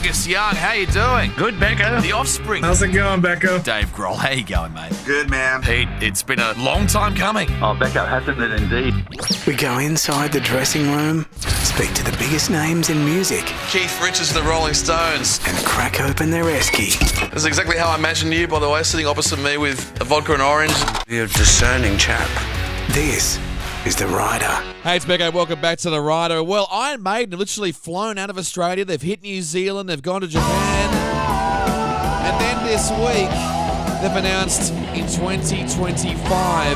Angus Young, how you doing? Good, Becko. The Offspring. How's it going, Becko? Dave Grohl, how you going, mate? Good, man. Pete, it's been a long time coming. Oh, Becko, hasn't it indeed? We go inside the dressing room, speak to the biggest names in music, Keith Richards of the Rolling Stones. and crack open their esky. That's exactly how I imagined you, by the way, sitting opposite me with a vodka and orange. You're a discerning chap. This is The Rider. Hey, it's Becko. Welcome back to The Rider. Well, Iron Maiden have literally flown out of Australia. They've hit New Zealand. They've gone to Japan. And then this week, they've announced in 2025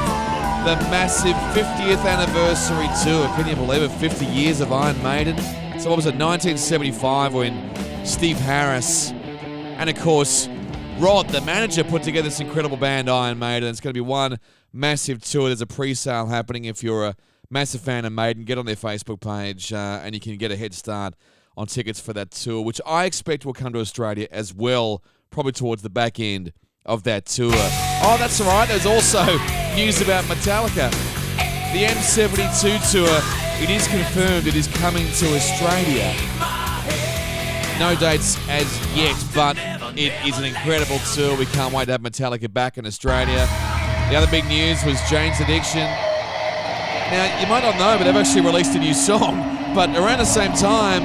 the massive 50th anniversary tour. Can you believe it? 50 years of Iron Maiden. So what was it, 1975 when Steve Harris and, of course, Rod, the manager, put together this incredible band, Iron Maiden. It's going to be one massive tour. There's a pre-sale happening. If you're a massive fan of Maiden, get on their Facebook page and you can get a head start on tickets for that tour, which I expect will come to Australia as well, probably towards the back end of that tour. Oh, that's right. There's also news about Metallica. The M72 tour, it is confirmed it is coming to Australia. No dates as yet, but it is an incredible tour. We can't wait to have Metallica back in Australia. The other big news was Jane's Addiction. Now, you might not know, but they've actually released a new song. But around the same time,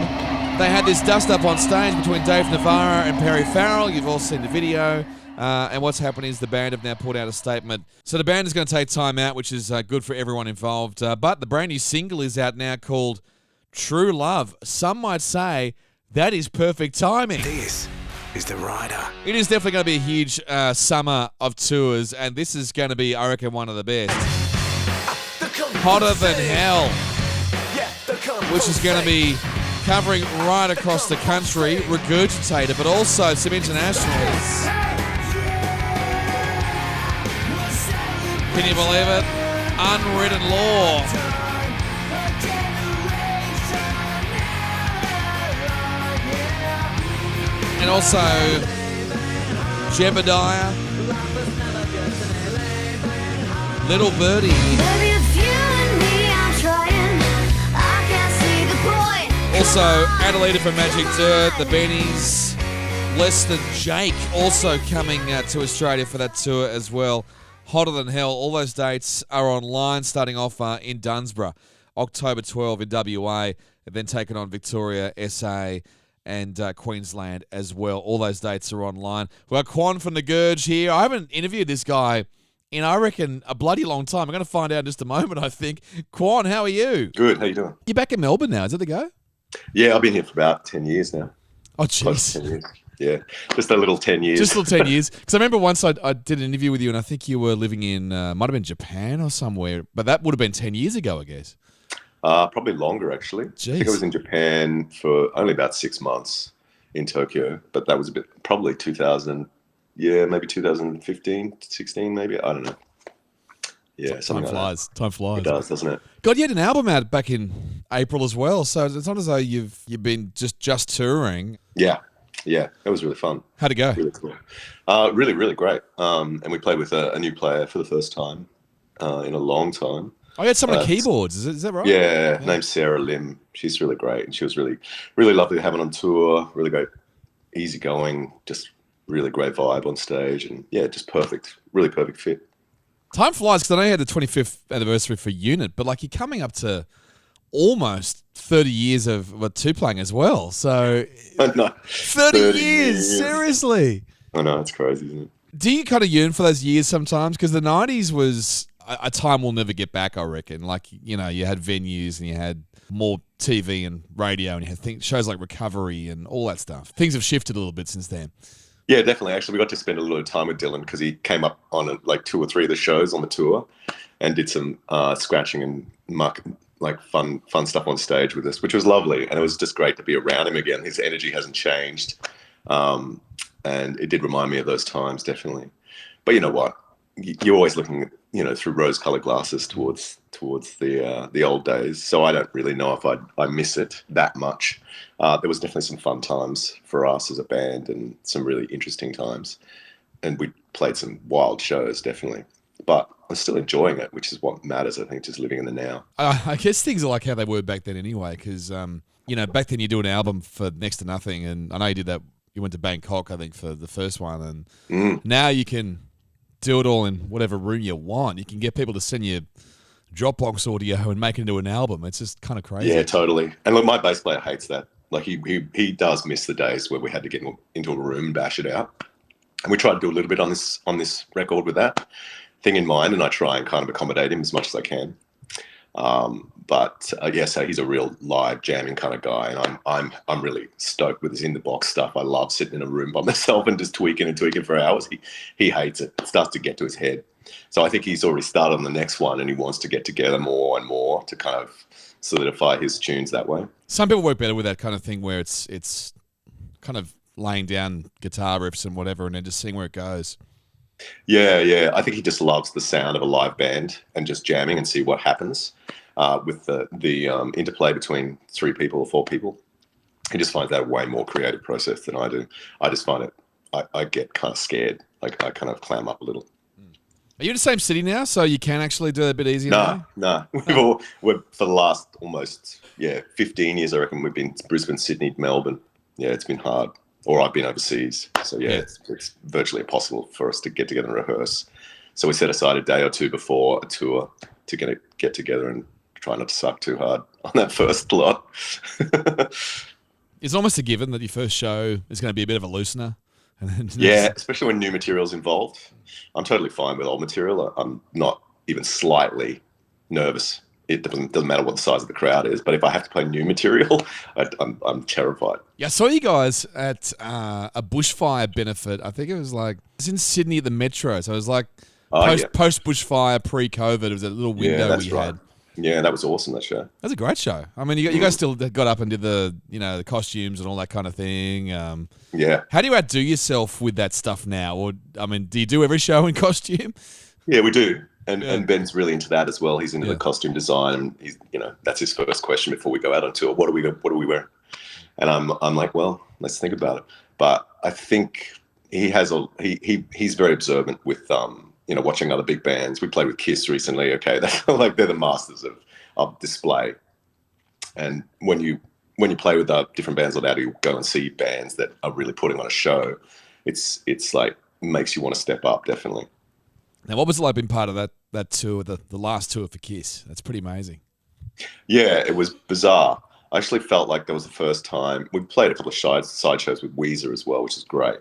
they had this dust-up on stage between Dave Navarro and Perry Farrell. You've all seen the video. And what's happened is the band have now put out a statement. So the band is going to take time out, which is good for everyone involved. But the brand new single is out now called True Love. Some might say that is perfect timing. This is The Rider. It is definitely going to be a huge summer of tours, and this is going to be, I reckon, one of the best. Hotter Than Hell, which is going to be covering right across the country, Regurgitator, but also some internationals. Can you believe it? Unwritten Law. And also Jebediah, Little Birdie. Also Adelita from Magic Dirt, the Bennies, Less Than Jake also coming to Australia for that tour as well. Hotter Than Hell. All those dates are online, starting off in Dunsborough, October 12 in WA, and then taken on Victoria, SA, and Queensland as well. All those dates are online. We've got Quan from The Gurge here. I haven't interviewed this guy in, I reckon, a bloody long time. I'm going to find out in just a moment, I think. Quan, how are you? Good. How you doing? You're back in Melbourne now. Is that the go? Yeah, I've been here for about 10 years now. Oh, Close to jeez. 10 years. Yeah, just a little 10 years. Just a little 10 years. Because I remember once I did an interview with you, and I think you were living in, might have been Japan or somewhere, but that would have been 10 years ago, I guess. Probably longer, actually. Jeez. I think I was in Japan for only about 6 months in Tokyo, but that was probably 2000, maybe 2015, 16, maybe. I don't know. Yeah, something Time like flies. Time flies. that. It does, doesn't it? God, you had an album out back in April as well, so it's not as though you've been just touring. Yeah, it was really fun. How'd it go? Really cool. Really, really great. And we played with a new player for the first time in a long time. I had some on the keyboards. Is that right? Yeah, named Sarah Lim. She's really great, and she was really, really lovely to have on tour. Really great, easygoing, just really great vibe on stage, and yeah, just perfect, really perfect fit. Time flies because I know you had the 25th anniversary for Unit, but like you're coming up to almost 30 years of Plang as well. So I know. 30 years, seriously. I know, it's crazy, isn't it? Do you kind of yearn for those years sometimes? Because the 90s was a time we'll never get back, I reckon. Like, you know, you had venues and you had more TV and radio and you had shows like Recovery and all that stuff. Things have shifted a little bit since then. Yeah, definitely. Actually, we got to spend a little time with Dylan because he came up on like 2 or 3 of the shows on the tour and did some scratching and fun stuff on stage with us, which was lovely. And it was just great to be around him again. His energy hasn't changed. And it did remind me of those times, definitely. But you know what? You're always looking, through rose-colored glasses towards the old days. So I don't really know if I miss it that much. There was definitely some fun times for us as a band and some really interesting times. And we played some wild shows, definitely. But I'm still enjoying it, which is what matters, I think, just living in the now. I guess things are like how they were back then anyway, because back then you do an album for next to nothing, and I know you did that. You went to Bangkok, I think, for the first one, and now you can do it all in whatever room you want. You can get people to send you Dropbox audio and make it into an album. It's just kind of crazy. Yeah, totally. And look, my bass player hates that. Like he does miss the days where we had to get into a room and bash it out. And we tried to do a little bit on this record with that thing in mind, and I try and kind of accommodate him as much as I can. So he's a real live jamming kind of guy, and I'm really stoked with his in the box stuff. I love sitting in a room by myself and just tweaking for hours. He hates it. It starts to get to his head. So I think he's already started on the next one, and he wants to get together more and more to kind of solidify his tunes that way. Some people work better with that kind of thing where it's kind of laying down guitar riffs and whatever, and then just seeing where it goes. Yeah. I think he just loves the sound of a live band and just jamming and see what happens with the interplay between 3 people or 4 people. He just finds that a way more creative process than I do. I just find it, I get kind of scared. Like I kind of clam up a little. Are you in the same city now, so you can actually do it a bit easier? No. We're for the last almost 15 years, I reckon, we've been to Brisbane, Sydney, Melbourne. Yeah, it's been hard. Or I've been overseas. So it's virtually impossible for us to get together and rehearse. So we set aside a day or 2 before a tour to get together and try not to suck too hard on that first lot. It's almost a given that your first show is going to be a bit of a loosener. Especially when new material's involved. I'm totally fine with old material. I'm not even slightly nervous. It doesn't matter what the size of the crowd is, but if I have to play new material, I'm terrified. Yeah, I saw you guys at a bushfire benefit. I think it was in Sydney at the Metro. So it was post bushfire, pre-COVID. It was a little window we had. Yeah, that was awesome, that show. That was a great show. I mean, you guys still got up and did the costumes and all that kind of thing. How do you outdo yourself with that stuff now? Or, I mean, do you do every show in costume? Yeah, we do. And Ben's really into that as well. He's into the costume design, and he's, that's his first question before we go out on tour. What do we wear? And I'm like, well, let's think about it. But I think he's very observant with watching other big bands. We played with Kiss recently. Okay, they're the masters of display. And when you play with different bands like that, you go and see bands that are really putting on a show. It's like makes you want to step up, definitely. Now, what was it like being part of that tour, the last tour for Kiss? That's pretty amazing. Yeah, it was bizarre. I actually felt like that was the first time. We played a couple of side shows with Weezer as well, which is great.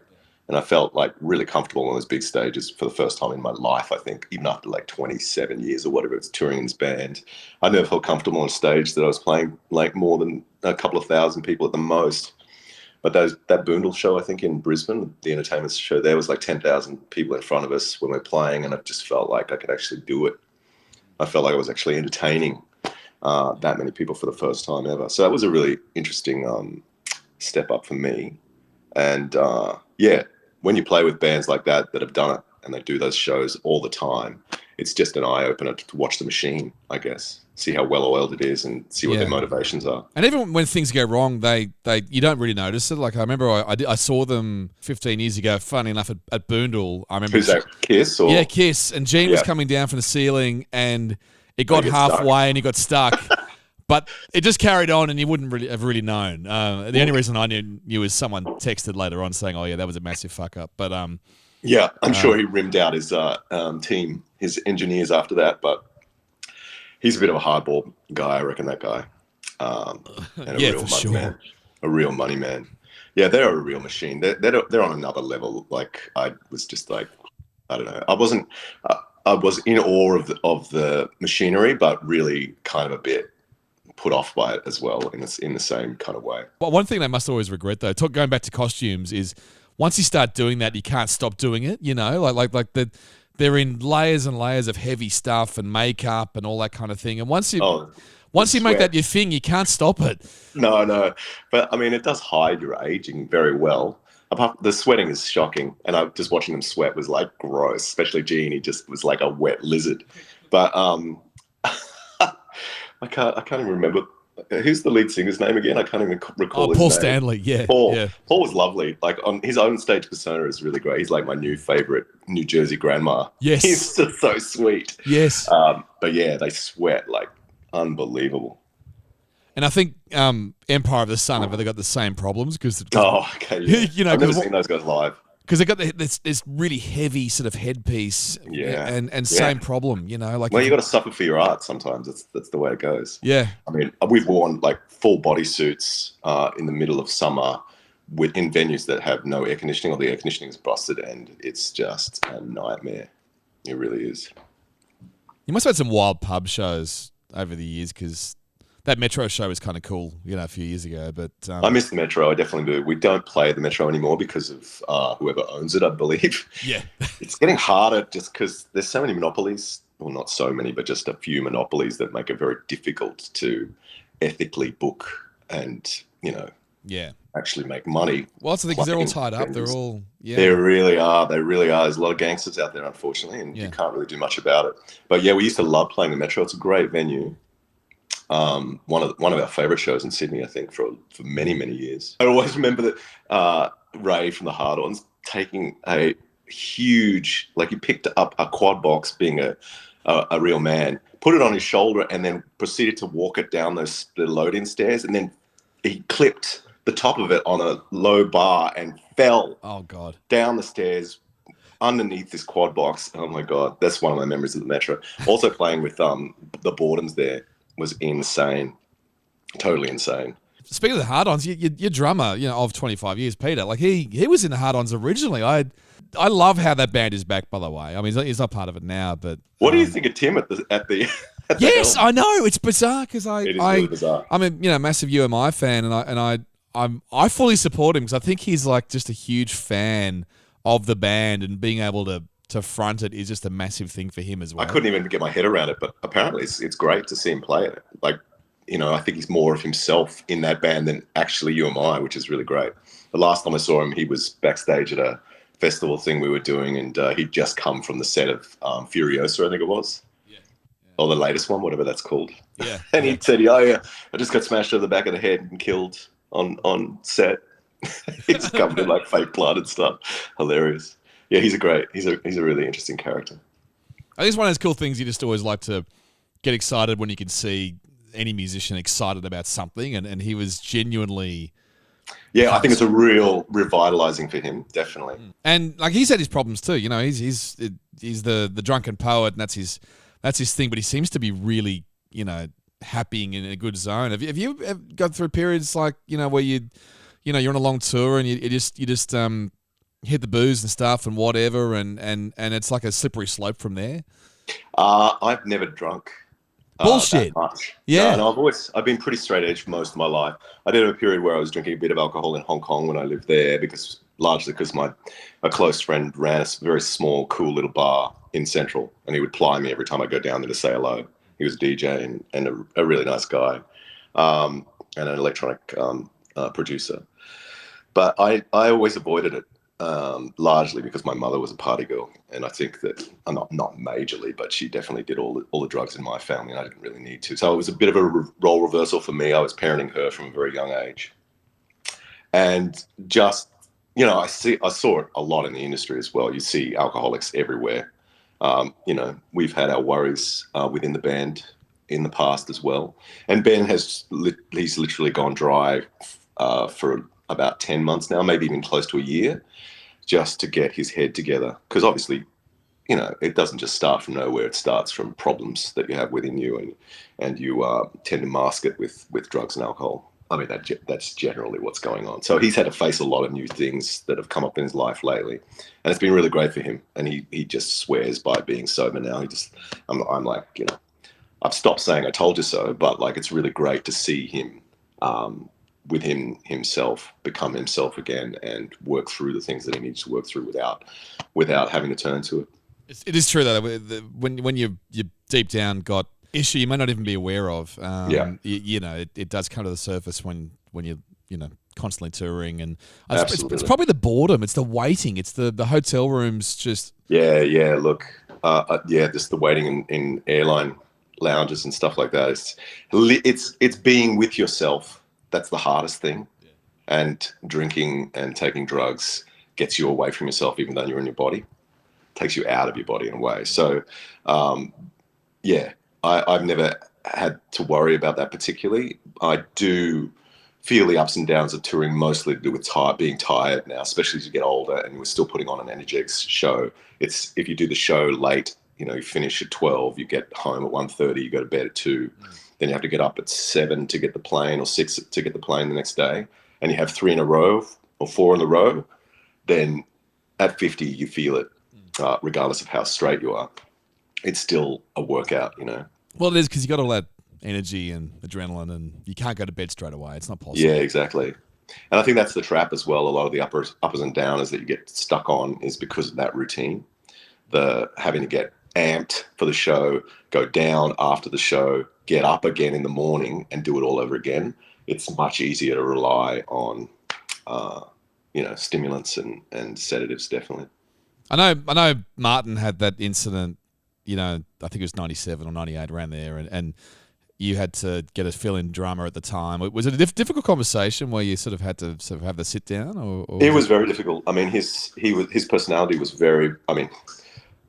And I felt like really comfortable on those big stages for the first time in my life, I think, even after like 27 years or whatever it's touring in this band. I never felt comfortable on stage that I was playing like more than a couple of thousand people at the most. But that Boondle show, I think, in Brisbane, the entertainment show, there was like 10,000 people in front of us when we were playing, and I just felt like I could actually do it. I felt like I was actually entertaining that many people for the first time ever. So that was a really interesting step up for me. And when you play with bands like that have done it and they do those shows all the time, it's just an eye-opener to watch the machine, I guess. See how well-oiled it is and see what their motivations are. And even when things go wrong, you don't really notice it. Like I remember I saw them 15 years ago, funny enough, at Boondle. I remember. Who's that, Kiss? Or? Yeah, Kiss. And Gene was coming down from the ceiling and it got halfway and he got stuck. But it just carried on and you wouldn't have really known. The only reason I knew is someone texted later on saying, oh, yeah, that was a massive fuck up. But I'm sure he rimmed out his team, his engineers after that, but he's a bit of a hardball guy, I reckon, that guy. And a real money man. Yeah, they're a real machine. They're on another level. Like, I was just like, I don't know. I was in awe of the machinery, but really kind of a bit put off by it as well in the same kind of way. Well, one thing they must always regret, though, going back to costumes, is once you start doing that, you can't stop doing it, they're in layers and layers of heavy stuff and makeup and all that kind of thing. And once you make that your thing, you can't stop it. No. But, I mean, it does hide your aging very well. The sweating is shocking. And just watching them sweat was, like, gross. Especially Gene. He just was like a wet lizard. But I can't even remember. Who's the lead singer's name again? I can't even recall his name. Paul Stanley, yeah. Paul. Yeah. Paul was lovely. Like, on his own stage persona is really great. He's like my new favorite New Jersey grandma. Yes. He's just so sweet. Yes. But yeah, they sweat like unbelievable. And I think Empire of the Sun have got the same problems because Oh, okay. Yeah. you know, I've never seen those guys live. because they got this really heavy sort of headpiece, Yeah. and same problem, you know, like Well, you got to suffer for your art sometimes. That's the way it goes. yeah, I mean, we've worn like full bodysuits in the middle of summer in venues that have no air conditioning, or the air conditioning is busted, and it's just a nightmare. It really is. you must have had some wild pub shows over the years because that Metro show was kind of cool, you know, a few years ago. But I miss the Metro. I definitely do. We don't play the Metro anymore because of whoever owns it, I believe. yeah, It's getting harder just because there's so many monopolies. Well, not so many, but just a few monopolies that make it very difficult to ethically book and, yeah. actually make money. Well, that's the thing, because they're all tied up. venues. They're all They really are. They really are. There's a lot of gangsters out there, unfortunately, and you can't really do much about it. But yeah, we used to love playing the Metro. It's a great venue. One of our favorite shows in Sydney, I think, for many, many years. I always remember that Ray from the Hard-Ons taking a huge, like he picked up a quad box, being a real man, put it on his shoulder, and then proceeded to walk it down the load-in stairs, and then he clipped the top of it on a low bar and fell down the stairs underneath this quad box. Oh my God, that's one of my memories of the Metro. Also playing with the Boredoms there was insane, totally insane. Speaking of the Hard-Ons, your drummer, of 25 years, Peter, like he was in the Hard-Ons originally. I love how that band is back, by the way. I mean, he's not part of it now, but what do you think of Tim at the yes, I know, it's bizarre because it is really bizarre. I'm a massive UMI fan, and I fully support him because I think he's like just a huge fan of the band, and being able to front it is just a massive thing for him as well. I couldn't even get my head around it, but apparently it's great to see him play it. Like, I think he's more of himself in that band than actually UMI, which is really great. The last time I saw him, he was backstage at a festival thing we were doing, and he'd just come from the set of Furiosa, I think it was. Or the latest one, whatever that's called. Yeah. And he said, "Oh yeah, I just got smashed over the back of the head and killed on set." He's covered in like fake blood and stuff. Hilarious. Yeah, he's a really interesting character. I think it's one of those cool things you just always like to get excited when you can see any musician excited about something, and he was genuinely. Yeah, I think it's a real revitalizing for him, definitely. And like he's had his problems too. He's the drunken poet, and that's his thing. But he seems to be really, happy and in a good zone. Have you ever gone through periods like where you're on a long tour and you just hit the booze and stuff and whatever, and it's like a slippery slope from there? I've never drunk. Bullshit. That much. Yeah. No, I've been pretty straight edge for most of my life. I did have a period where I was drinking a bit of alcohol in Hong Kong when I lived there, largely because a close friend ran a very small, cool little bar in Central, and he would ply me every time I go down there to say hello. He was a DJ and a really nice guy, and an electronic producer. But I always avoided it. Largely because my mother was a party girl, and I think that not majorly, but she definitely did all the drugs in my family, and I didn't really need to. So it was a bit of a role reversal for me. I was parenting her from a very young age, and just I saw it a lot in the industry as well. You see alcoholics everywhere. We've had our worries within the band in the past as well, and Ben he's literally gone dry for about 10 months now, maybe even close to a year, just to get his head together. Because obviously, it doesn't just start from nowhere. It starts from problems that you have within you, and you tend to mask it with drugs and alcohol. I mean, that's generally what's going on. So he's had to face a lot of new things that have come up in his life lately, and it's been really great for him. And he just swears by being sober now. I'm like, I've stopped saying I told you so, but like it's really great to see him within himself, become himself again, and work through the things that he needs to work through without having to turn to it. It is true though. When you deep down got issue you may not even be aware of. It does come to the surface when you're constantly touring, and it's probably the boredom, it's the waiting, it's the hotel rooms. Just look, just the waiting in airline lounges and stuff like that. It's being with yourself. That's the hardest thing. And drinking and taking drugs gets you away from yourself, even though you're in your body. Takes you out of your body in a way. So, I've never had to worry about that particularly. I do feel the ups and downs of touring mostly to do with being tired now, especially as you get older and we're still putting on an energetic show. It's if you do the show late, you finish at 12, you get home at 1:30, you go to bed at 2, then you have to get up at 7 to get the plane or 6 to get the plane the next day, and you have 3 in a row or 4 in a row, then at 50 you feel it, regardless of how straight you are. It's still a workout, Well, it is because you got all that energy and adrenaline, and you can't go to bed straight away. It's not possible. Yeah, exactly. And I think that's the trap as well. A lot of the uppers and downers that you get stuck on is because of that routine. The having to get amped for the show, go down after the show, get up again in the morning and do it all over again. It's much easier to rely on, stimulants and sedatives, definitely. I know Martin had that incident, I think it was 97 or 98 around there, and you had to get a fill-in drummer at the time. Was it a difficult conversation where you sort of had to have the sit down? Or it was very difficult. I mean, his personality was very,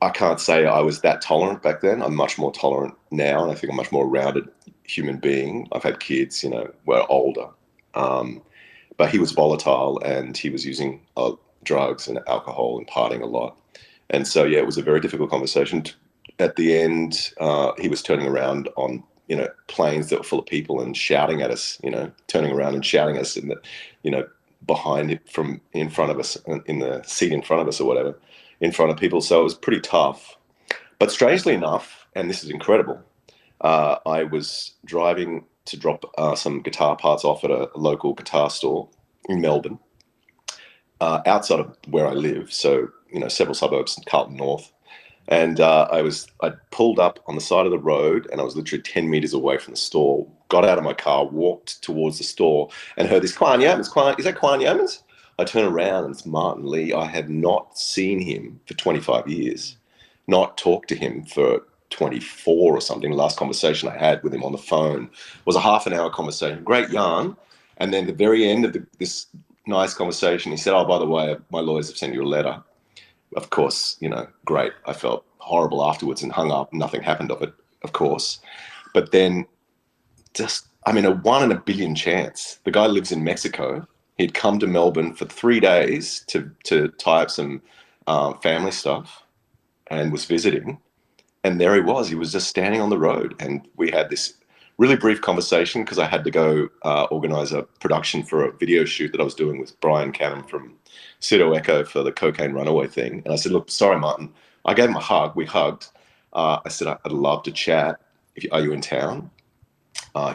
I can't say I was that tolerant back then. I'm much more tolerant now, and I think I'm a much more rounded human being. I've had kids, we're older. But he was volatile, and he was using drugs and alcohol and partying a lot. And so, yeah, it was a very difficult conversation. At the end, he was turning around on, planes that were full of people and shouting at us, turning around and shouting at us in the, behind it from in front of us, in the seat in front of us or whatever, in front of people. So it was pretty tough. But strangely enough, and this is incredible, I was driving to drop some guitar parts off at a local guitar store in Melbourne, outside of where I live. So, several suburbs in Carlton North. And I pulled up on the side of the road, and I was literally 10 meters away from the store, got out of my car, walked towards the store, and heard this Quan Yeomans. Is that Quan Yeomans? I turn around, and it's Martin Lee. I had not seen him for 25 years, not talked to him for 24 or something. The last conversation I had with him on the phone was a half an hour conversation. Great yarn. And then the very end of this nice conversation, he said, "Oh, by the way, my lawyers have sent you a letter." Of course, great. I felt horrible afterwards and hung up. Nothing happened of it, of course. But then a 1 in a billion chance. The guy lives in Mexico. He'd come to Melbourne for 3 days to tie up some family stuff and was visiting. And there he was. He was just standing on the road. And we had this really brief conversation because I had to go organise a production for a video shoot that I was doing with Brian Cannon from Pseudo Echo for the Cocaine Runaway thing. And I said, "Look, sorry, Martin." I gave him a hug. We hugged. I said, "I'd love to chat. Are you in town?"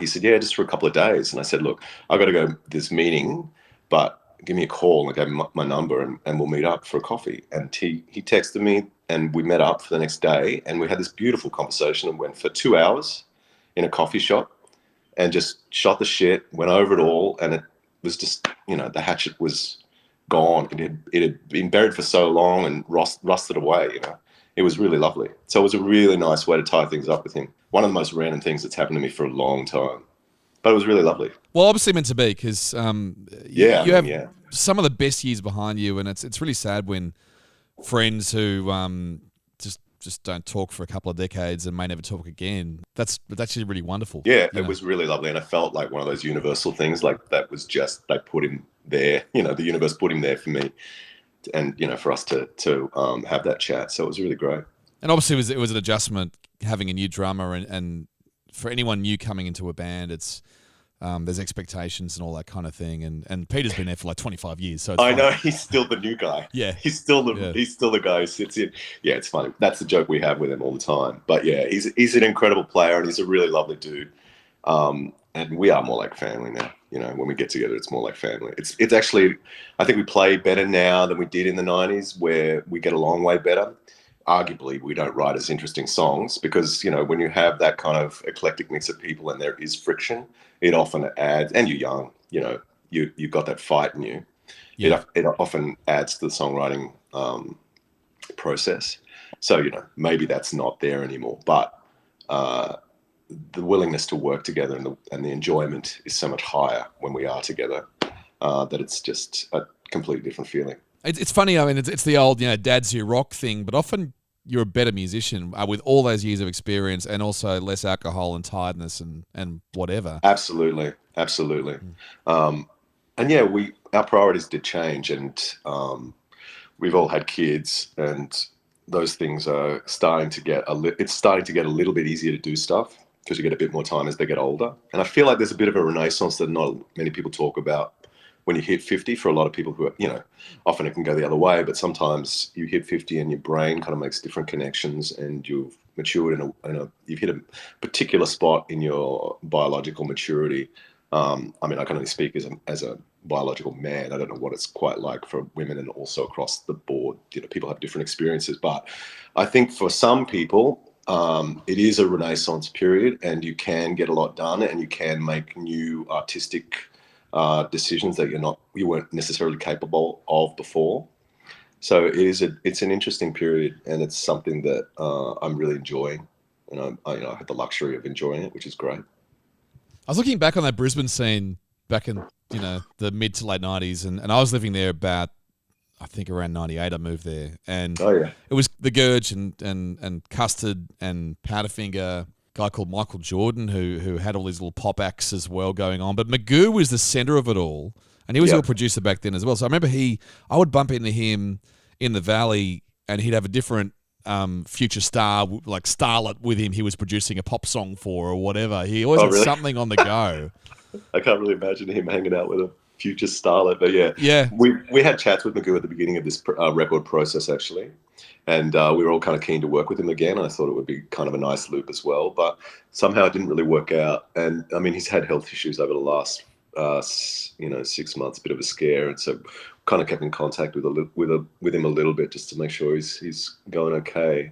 He said, "Yeah, just for a couple of days." And I said, "Look, I've got to go to this meeting, but give me a call." And I gave him my number and we'll meet up for a coffee. And he texted me and we met up for the next day. And we had this beautiful conversation and went for 2 hours in a coffee shop and just shot the shit, went over it all. And it was just, the hatchet was gone. It had been buried for so long and rusted away, It was really lovely. So it was a really nice way to tie things up with him. One of the most random things that's happened to me for a long time. But it was really lovely. Well, obviously meant to be because you have some of the best years behind you, and it's really sad when friends who just don't talk for a couple of decades and may never talk again. That's actually really wonderful. Yeah, it was really lovely, and I felt like one of those universal things, like that was just they put him there. The universe put him there for me, and for us to have that chat. So it was really great. And obviously, it was an adjustment having a new drummer, and for anyone new coming into a band, it's there's expectations and all that kind of thing. And Peter's been there for like 25 years, so it's I fun. know he's still the new guy. Yeah, he's still the guy who sits in. Yeah, it's funny. That's the joke we have with him all the time. But yeah, he's an incredible player and he's a really lovely dude. And we are more like family now. When we get together, it's more like family. It's actually, I think we play better now than we did in the 90s, where we get along way better. Arguably, we don't write as interesting songs because, when you have that kind of eclectic mix of people and there is friction, it often adds, and you're young, you've got that fight in you. Yeah. It often adds to the songwriting process. So, maybe that's not there anymore. But the willingness to work together and the enjoyment is so much higher when we are together that it's just a completely different feeling. It's funny. I mean, it's the old, dads who rock thing, but often you're a better musician with all those years of experience and also less alcohol and tiredness and whatever. Absolutely. And yeah, our priorities did change, and we've all had kids, and those things are starting to get it's starting to get a little bit easier to do stuff because you get a bit more time as they get older. And I feel like there's a bit of a renaissance that not many people talk about when you hit 50. For a lot of people who are, often it can go the other way, but sometimes you hit 50 and your brain kind of makes different connections, and you've matured you've hit a particular spot in your biological maturity. I mean, I can only speak as a biological man. I don't know what it's quite like for women, and also across the board, people have different experiences. But I think for some people, it is a renaissance period, and you can get a lot done, and you can make new artistic decisions that you weren't necessarily capable of before. So it's an interesting period, and it's something that I'm really enjoying, and I had the luxury of enjoying it, which is great. I was looking back on that Brisbane scene back in, the mid to late 90s, and I was living there about, I think around 98 I moved there. And it was the Gurge and Custard and Powderfinger, a guy called Michael Jordan who had all these little pop acts as well going on. But Magoo was the centre of it all, and he was your producer back then as well. So I remember I would bump into him in the Valley, and he'd have a different future star, like starlet with him he was producing a pop song for or whatever. He always had something on the go. I can't really imagine him hanging out with a future starlet, but yeah. We had chats with Magoo at the beginning of this record process, actually, and we were all kind of keen to work with him again. I thought it would be kind of a nice loop as well, but somehow it didn't really work out. And I mean, he's had health issues over the last 6 months, a bit of a scare, and so kind of kept in contact with him a little bit just to make sure he's going okay.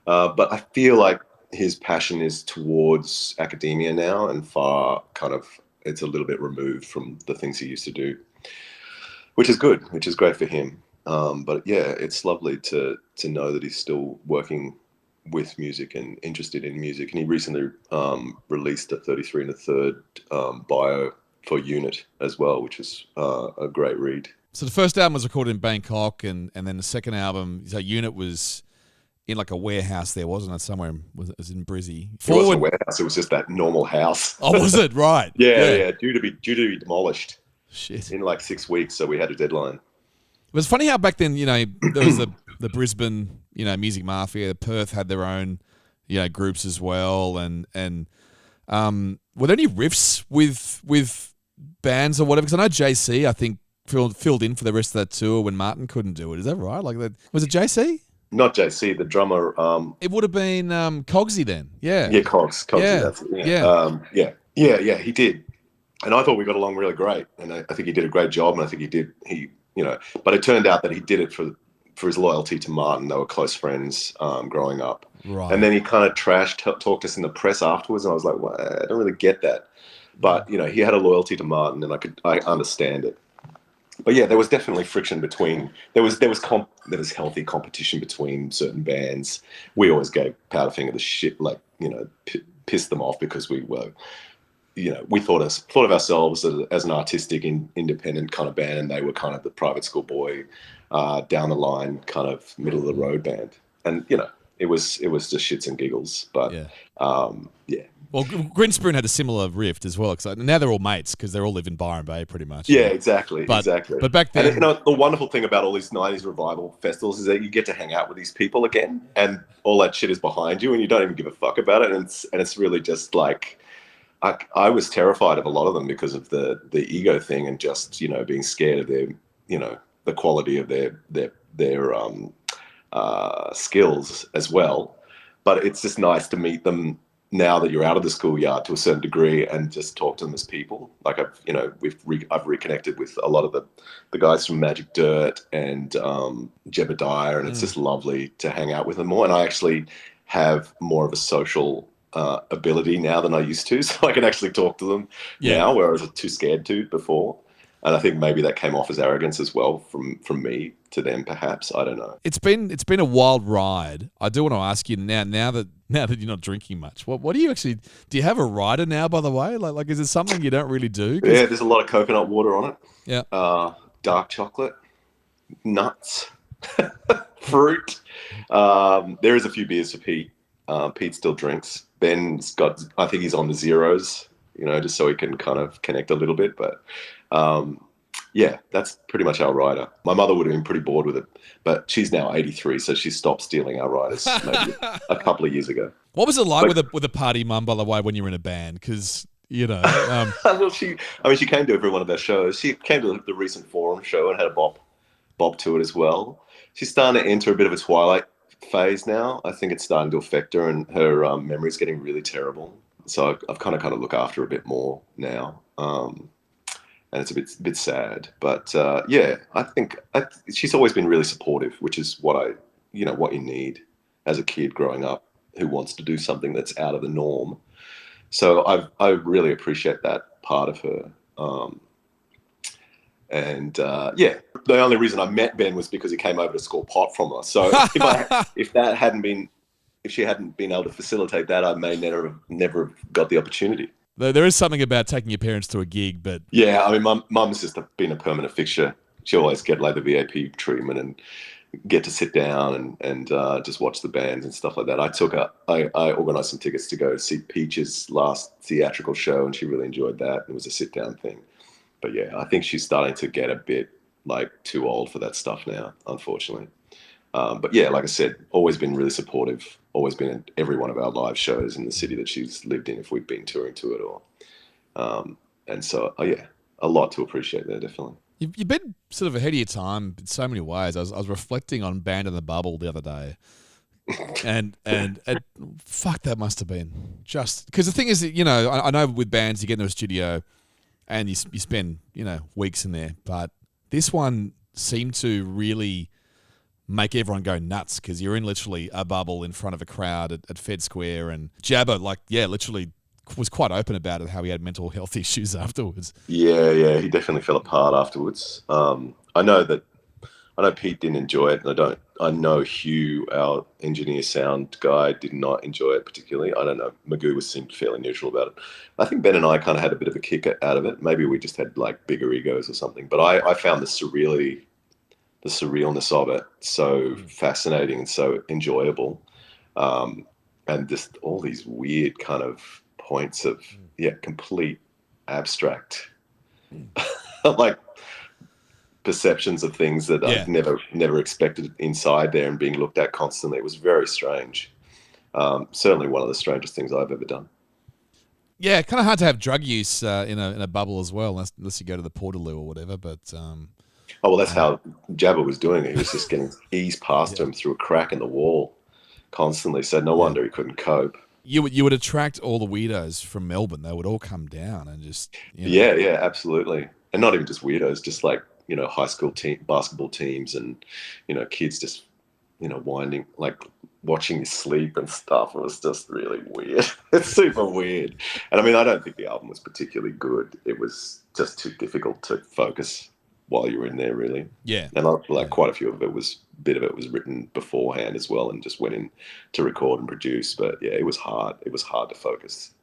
But I feel like his passion is towards academia now, and it's a little bit removed from the things he used to do, which is good, which is great for him. But yeah, it's lovely to know that he's still working with music and interested in music. And he recently released a 33 1/3 bio for Unit as well, which is a great read. So the first album was recorded in Bangkok, and then the second album, so Unit was in like a warehouse there, wasn't it? Somewhere it was in Brizzy. It wasn't a warehouse; it was just that normal house. Oh, was it? Right. Yeah. Due to be demolished. Shit. In like 6 weeks, so we had a deadline. It was funny how back then, there was the Brisbane, music mafia. Perth had their own, groups as well, and were there any riffs with bands or whatever? Because I know JC, I think, filled in for the rest of that tour when Martin couldn't do it. Is that right? Like that, was it JC? Not JC, the drummer. It would have been Cogsy then. Yeah. Yeah, Cogsy. Yeah. That's it, yeah. He did, and I thought we got along really great, and I think he did a great job, and I think but it turned out that he did it for his loyalty to Martin. They were close friends growing up. Right. And then he kind of talked us in the press afterwards, and I was like, well, I don't really get that. But, he had a loyalty to Martin, and I understand it. But yeah, there was definitely friction between. There was healthy competition between certain bands. We always gave Powderfinger the shit, pissed them off because we were, we thought of ourselves as an artistic, independent kind of band, and they were kind of the private school boy, down the line kind of middle of the road band, and it was just shits and giggles. But yeah. Well, Grinspoon had a similar rift as well, because now they're all mates because they all live in Byron Bay pretty much. Yeah, exactly. But back then... And, the wonderful thing about all these 90s revival festivals is that you get to hang out with these people again, and all that shit is behind you, and you don't even give a fuck about it, and it's really just like... I was terrified of a lot of them because of the ego thing, and just, being scared of their, the quality of their skills as well. But it's just nice to meet them now that you're out of the schoolyard to a certain degree, and just talk to them as people. Like I've reconnected with a lot of the guys from Magic Dirt and Jebediah, and it's just lovely to hang out with them more. And I actually have more of a social ability now than I used to, so I can actually talk to them now, where I was too scared to before. And I think maybe that came off as arrogance as well from me to them, perhaps. I don't know. It's been a wild ride. I do want to ask you now that you're not drinking much, what do you actually do? You have a rider now, by the way? Like is it something you don't really do? Yeah, there's a lot of coconut water on it. Yeah. Dark chocolate, nuts, fruit. There is a few beers for Pete. Pete still drinks. Ben's got, I think he's on the zeros, just so he can kind of connect a little bit. But yeah, that's pretty much our rider. My mother would have been pretty bored with it, but she's now 83, so she stopped stealing our riders maybe a couple of years ago. What was it like with a party mum, by the way, when you were in a band? Because well, she came to every one of our shows. She came to the recent Forum show and had a bop to it as well. She's starting to enter a bit of a twilight phase now. I think it's starting to affect her, and her memory's getting really terrible. So I've kind of look after her a bit more now, and it's a bit sad. But yeah, I think she's always been really supportive, which is what what you need as a kid growing up who wants to do something that's out of the norm. So I really appreciate that part of her. Yeah, the only reason I met Ben was because he came over to score pot from us. So if she hadn't been able to facilitate that, I may never have got the opportunity. There is something about taking your parents to a gig, but yeah, I mean, mum's just been a permanent fixture. She always get like the VIP treatment and get to sit down and just watch the bands and stuff like that. I organised some tickets to go see Peach's last theatrical show, and she really enjoyed that. It was a sit down thing. But yeah, I think she's starting to get a bit like too old for that stuff now, unfortunately. But yeah, like I said, always been really supportive, always been at every one of our live shows in the city that she's lived in if we've been touring to it or. And so, yeah, a lot to appreciate there, definitely. You've been sort of ahead of your time in so many ways. I was reflecting on Band in the Bubble the other day. And fuck, that must have been just... Because the thing is, I know with bands, you get into a studio and you spend, weeks in there. But this one seemed to really make everyone go nuts because you're in literally a bubble in front of a crowd at Fed Square. And Jabba, literally was quite open about it, how he had mental health issues afterwards. Yeah, he definitely fell apart afterwards. I know Pete didn't enjoy it, and I know Hugh, our engineer sound guy, did not enjoy it particularly. I don't know. Magoo seemed fairly neutral about it. I think Ben and I kind of had a bit of a kick out of it. Maybe we just had like bigger egos or something. But I found the surrealness of it so fascinating and so enjoyable, and just all these weird kind of points of complete abstract like perceptions of things that I've never expected inside there and being looked at constantly. It was very strange. Certainly one of the strangest things I've ever done. Yeah, kind of hard to have drug use in a bubble as well, unless you go to the Portaloo or whatever. But that's how Jabba was doing it. He was just getting eased past him through a crack in the wall constantly. So no wonder he couldn't cope. You would attract all the weirdos from Melbourne. They would all come down and just... Yeah, absolutely. And not even just weirdos, just like, high school basketball teams and, kids just, winding, like watching you sleep and stuff. It was just really weird. It's super weird. And I mean, I don't think the album was particularly good. It was just too difficult to focus while you were in there, really. Yeah. And quite a few of it was written beforehand as well and just went in to record and produce. But yeah, it was hard. It was hard to focus.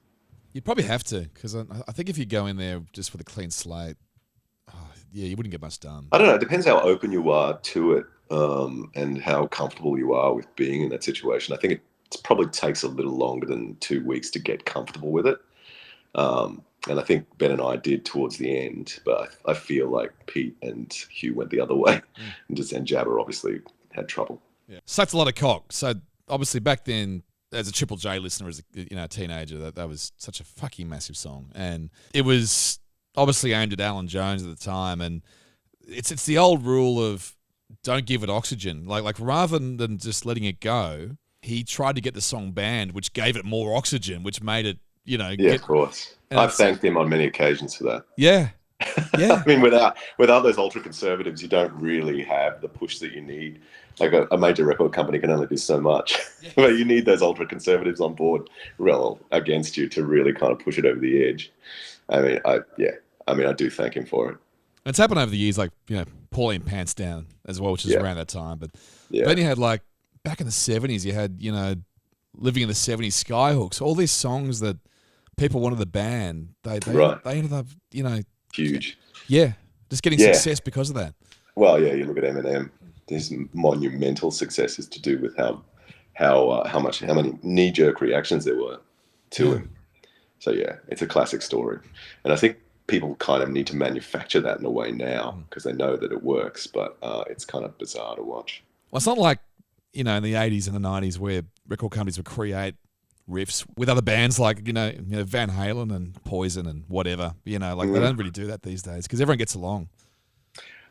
You'd probably have to, because I think if you go in there just with a clean slate, you wouldn't get much done. I don't know. It depends how open you are to it, and how comfortable you are with being in that situation. I think it probably takes a little longer than 2 weeks to get comfortable with it. And I think Ben and I did towards the end, but I feel like Pete and Hugh went the other way, and Jabba obviously had trouble. Yeah, sucked a lot of cock. So obviously back then, as a Triple J listener, as a teenager, that was such a fucking massive song, and it was obviously aimed at Alan Jones at the time, and it's the old rule of don't give it oxygen. Like rather than just letting it go, he tried to get the song banned, which gave it more oxygen, which made it. Of course. I've thanked him on many occasions for that. Yeah. I mean, without those ultra conservatives, you don't really have the push that you need. Like a major record company can only do so much, but you need those ultra conservatives on board, against you to really kind of push it over the edge. I mean, I do thank him for it. It's happened over the years, like Pauline Pants Down as well, which is around that time. But then you had back in the 70s, you had Living in the 70s, Skyhooks, all these songs that people wanted to ban. They ended up, huge. Yeah, just getting success because of that. Well, yeah, you look at Eminem. his monumental success is to do with how many knee-jerk reactions there were to him. So yeah, it's a classic story, and I think people kind of need to manufacture that in a way now because they know that it works, but it's kind of bizarre to watch. Well, it's not like, in the 80s and the 90s where record companies would create riffs with other bands like, Van Halen and Poison and whatever. They don't really do that these days because everyone gets along.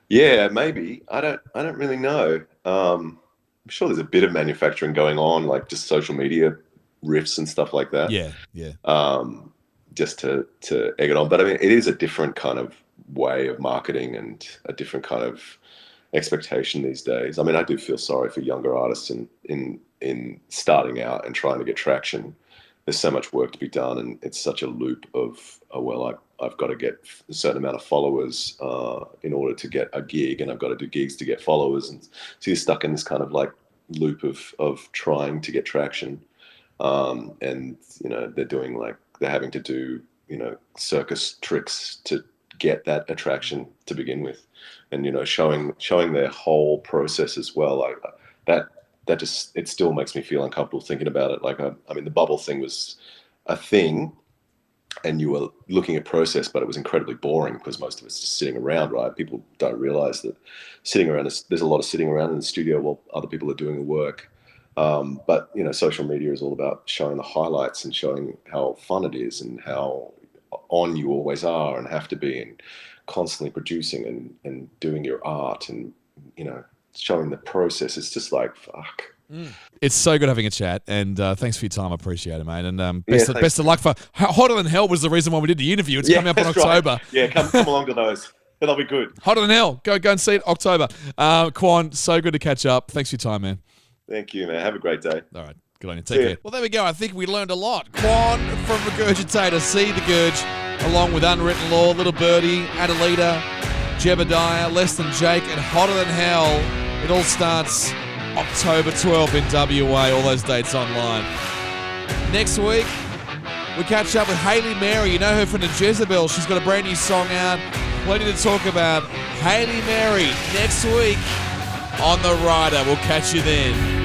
Yeah, maybe. I don't really know. I'm sure there's a bit of manufacturing going on, like just social media riffs and stuff like that. Yeah. Just to egg it on. But I mean, it is a different kind of way of marketing and a different kind of expectation these days. I mean, I do feel sorry for younger artists in starting out and trying to get traction. There's so much work to be done, and it's such a loop of, I've got to get a certain amount of followers in order to get a gig, and I've got to do gigs to get followers, and so you're stuck in this kind of like loop of trying to get traction. And they're having to do circus tricks to get that attraction to begin with, and showing their whole process as well. Like that just, it still makes me feel uncomfortable thinking about it. Like I mean, the bubble thing was a thing, and you were looking at process, but it was incredibly boring because most of it's just sitting around, right? People don't realize that there's a lot of sitting around in the studio while other people are doing the work. But social media is all about showing the highlights and showing how fun it is and how on you always are and have to be, and constantly producing and doing your art and showing the process. It's just like, fuck. It's so good having a chat, and thanks for your time. I appreciate it, mate. And best of luck for Hotter Than Hell was the reason why we did the interview. It's coming up in October. Right. Yeah, come along to those. That'll be good. Hotter Than Hell. Go and see it October. Quan, so good to catch up. Thanks for your time, man. Thank you, man. Have a great day. All right. Good on you. Take care. Well, there we go. I think we learned a lot. Quan from Regurgitator, See the Gurge, along with Unwritten Law, Little Birdie, Adelita, Jebediah, Less Than Jake, and Hotter Than Hell. It all starts October 12th in WA. All those dates online. Next week, we catch up with Hayley Mary. You know her from the Jezebel. She's got a brand new song out. Plenty to talk about. Hayley Mary next week on The Rider. We'll catch you then.